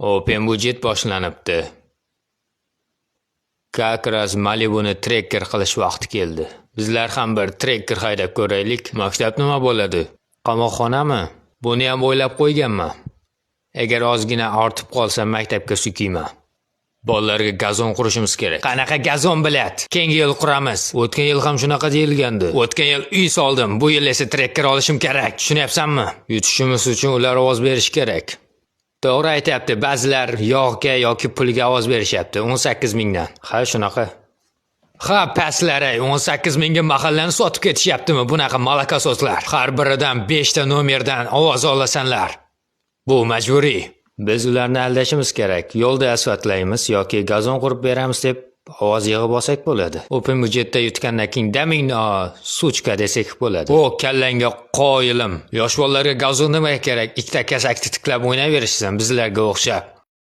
Open budjet boshlanibdi. Как раз Malibuni trekker qilish vaqti keldi. Bizlar ham bir trekker haydab ko'raylik. Maktab nima bo'ladi? Qamoqxonami? Buni ham o'ylab qo'yganman. Agar ozgina ortib qolsa maktabga sukiyman. Bolalarga gazon qurishimiz kerak. Qanaqa gazon bilat? Keyingi yil quramiz. O'tgan yil ham shunaqa deyilgandi. O'tgan yil uy soldim, bu yil esa trekker olishim kerak. Tushunyapsanmi? Yutishimiz uchun ular ovoz berish kerak. To'g'ri aytayapti, ba'zilar yog'ga yoki pulga ovoz berishyapti. 18 mingdan. Ha, shunaqa. Ha, paslar-ey, 18 mingga mahallani sotib ketishyaptimi? Bunaqa malaka so'zlar. Har biridan 5 ta nomerdan ovoz olasanlar. Bu majburiy. Biz ularni aldashimiz kerak. Yo'lda asfaltlaymiz yoki gazon qurib beramiz deb ovoz yig'ib olsak bo'ladi. Open budjetda yutgandan keyin damingni suchka desak bo'ladi. O, kallangga qoyilim. Yosh bolalarga gazon nima kerak? Ikkita kasakni tiklab o'ynayverishsan bizlarga o'xshab.